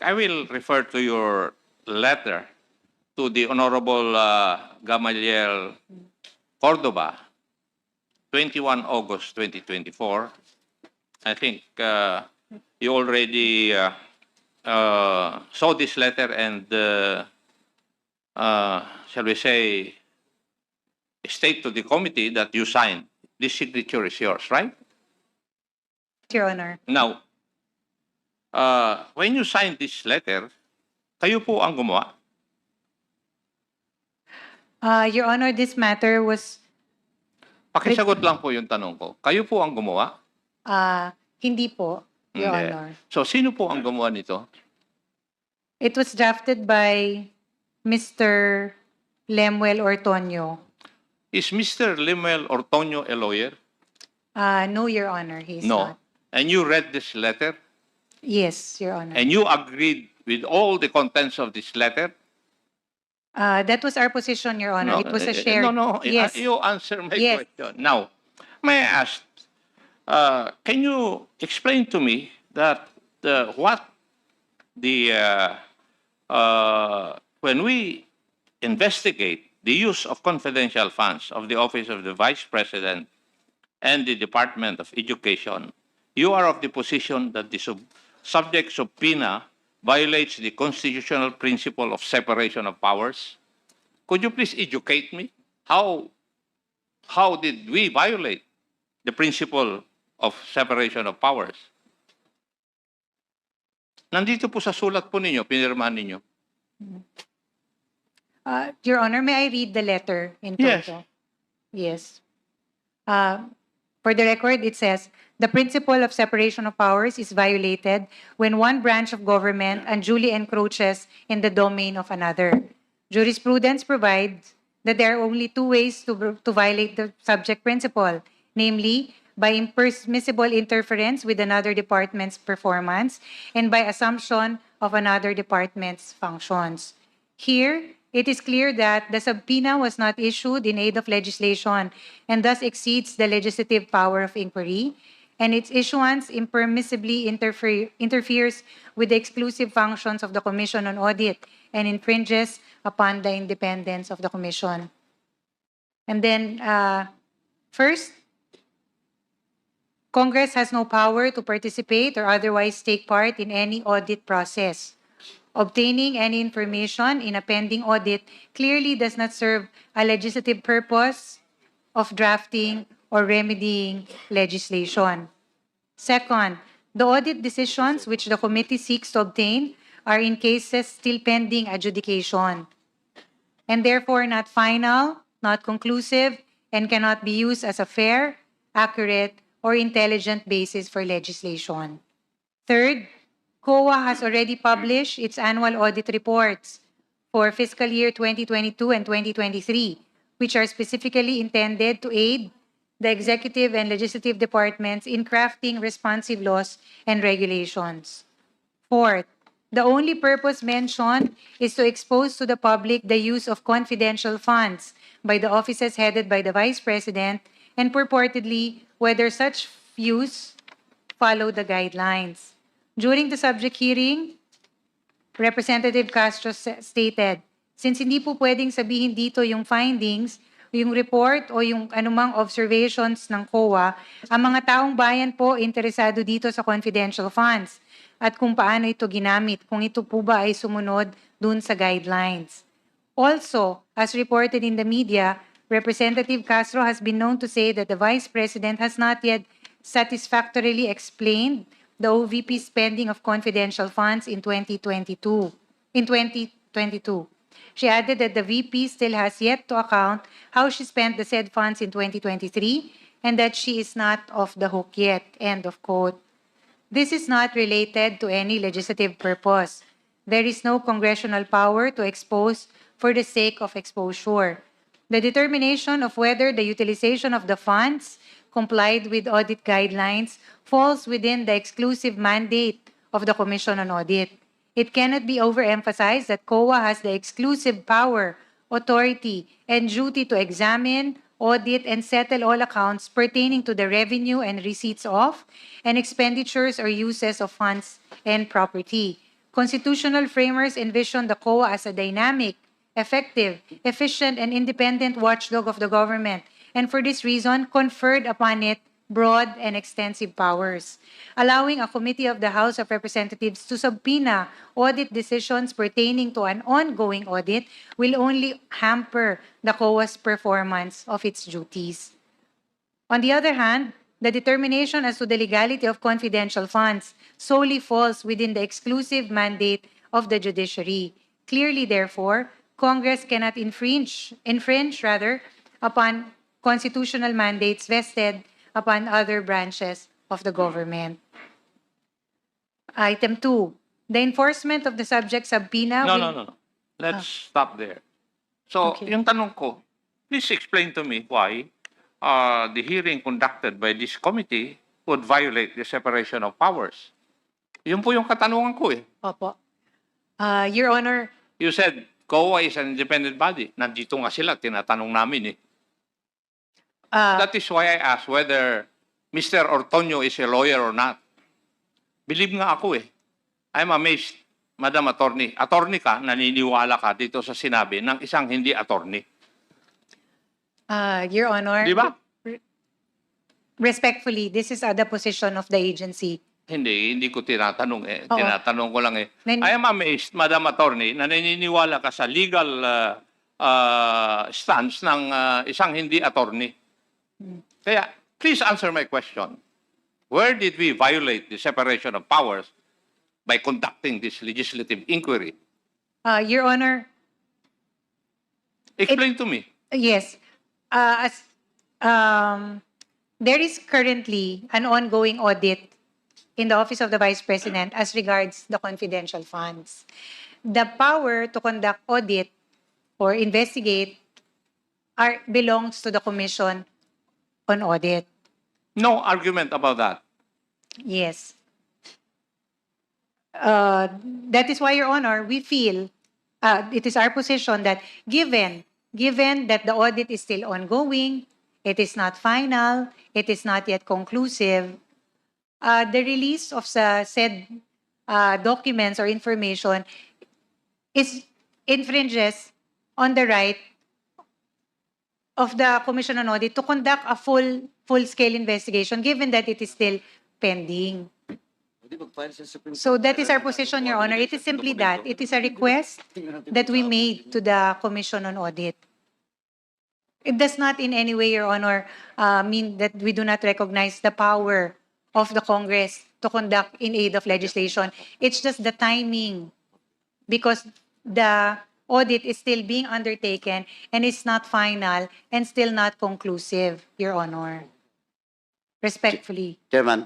I will refer to your letter to the Honorable Gamaliel Cordoba, 21 August 2024. I think you already saw this letter and, shall we say, state to the committee that you signed. This signature is yours, right? Your Honor. Now, when you signed this letter, kayo po ang gumawa? Your Honor, this matter was Pakisagot lang po yung tanong ko. Kayo po ang gumawa? hindi po, Your Hindi. Honor. So, sino po ang gumawa nito? It was drafted by Mr. Lemuel Ortonio. Is Mr. Lemuel Ortonio a lawyer? No, Your Honor, he's No. not. And you read this letter? Yes, Your Honor. And you agreed with all the contents of this letter? That was our position, Your Honor. It was a shared. No. Yes. You answer my Yes. question. Now, may I ask, can you explain to me that what the when we investigate the use of confidential funds of the Office of the Vice President and the Department of Education, you are of the position that the subject subpoena violates the constitutional principle of separation of powers? Could you please educate me? How did we violate the principle of separation of powers? Nandito po sa sulat po ninyo, pinirmahan ninyo. Your Honor, may I read the letter in Yes. toto? Yes. For the record, it says, the principle of separation of powers is violated when one branch of government unduly encroaches in the domain of another. Jurisprudence provides that there are only two ways to violate the subject principle, namely, by impermissible interference with another department's performance and by assumption of another department's functions. Here, it is clear that the subpoena was not issued in aid of legislation and thus exceeds the legislative power of inquiry, and its issuance impermissibly interferes with the exclusive functions of the Commission on Audit and infringes upon the independence of the Commission. And then, first, Congress has no power to participate or otherwise take part in any audit process. Obtaining any information in a pending audit clearly does not serve a legislative purpose of drafting or remedying legislation. Second, the audit decisions which the committee seeks to obtain are in cases still pending adjudication and therefore not final, not conclusive, and cannot be used as a fair, accurate, or intelligent basis for legislation. Third, COA has already published its annual audit reports for fiscal year 2022 and 2023, which are specifically intended to aid the executive and legislative departments in crafting responsive laws and regulations. Fourth, the only purpose mentioned is to expose to the public the use of confidential funds by the offices headed by the Vice President and purportedly whether such use follow the guidelines. During the subject hearing, Representative Castro stated, since hindi po pwedeng sabihin dito yung findings, yung report o yung anumang observations ng COA, ang mga taong bayan po interesado dito sa confidential funds at kung paano ito ginamit, kung ito po ba ay sumunod dun sa guidelines. Also, as reported in the media, Representative Castro has been known to say that the Vice President has not yet satisfactorily explained the OVP spending of confidential funds in 2022. She added that the VP still has yet to account how she spent the said funds in 2023 and that she is not off the hook yet. End of quote. This is not related to any legislative purpose. There is no congressional power to expose for the sake of exposure. The determination of whether the utilization of the funds complied with audit guidelines falls within the exclusive mandate of the Commission on Audit. It cannot be overemphasized that COA has the exclusive power, authority, and duty to examine, audit, and settle all accounts pertaining to the revenue and receipts of, and expenditures or uses of funds and property. Constitutional framers envisioned the COA as a dynamic, effective, efficient, and independent watchdog of the government, and for this reason conferred upon it broad and extensive powers, allowing a committee of the House of Representatives to subpoena audit decisions pertaining to an ongoing audit will only hamper the COA's performance of its duties. On the other hand, the determination as to the legality of confidential funds solely falls within the exclusive mandate of the judiciary. Clearly, therefore, Congress cannot infringe upon constitutional mandates vested upon other branches of the government. Item 2, the enforcement of the subject subpoena No. Let's stop there. So, Okay. yung tanong ko, please explain to me why the hearing conducted by this committee would violate the separation of powers. Yun po yung katanungan ko eh. Opo. Your Honor, You said COA is an independent body. Nandito nga sila, tinatanong namin eh. That is why I asked whether Mr. Ortonio is a lawyer or not. Believe nga ako eh. I'm amazed, Madam Attorney. Attorney ka, naniniwala ka dito sa sinabi ng isang hindi attorney. Your Honor, Di ba? respectfully, this is the position of the agency. Hindi ko tinatanong eh. Oo. Tinatanong ko lang eh. Nen- I am amazed, Madam Attorney, na naniniwala ka sa legal stance ng isang hindi attorney. Kaya, please answer my question. Where did we violate the separation of powers by conducting this legislative inquiry? Your Honor, Explain to me. yes. There is currently an ongoing audit in the Office of the Vice President as regards the confidential funds. The power to conduct audit or investigate belongs to the Commission on Audit. No argument about that. Yes. That is why, Your Honor, we feel it is our position that given that the audit is still ongoing, it is not final, it is not yet conclusive, the release of said documents or information infringes on the right of the Commission on Audit to conduct a full-scale investigation, given that it is still pending. So that is our position, Your Honor. It is simply that. It is a request that we made to the Commission on Audit. It does not in any way, Your Honor, mean that we do not recognize the power of the Congress to conduct in aid of legislation. It's just the timing, because the audit is still being undertaken and it's not final and still not conclusive, Your Honor. Respectfully. Chairman,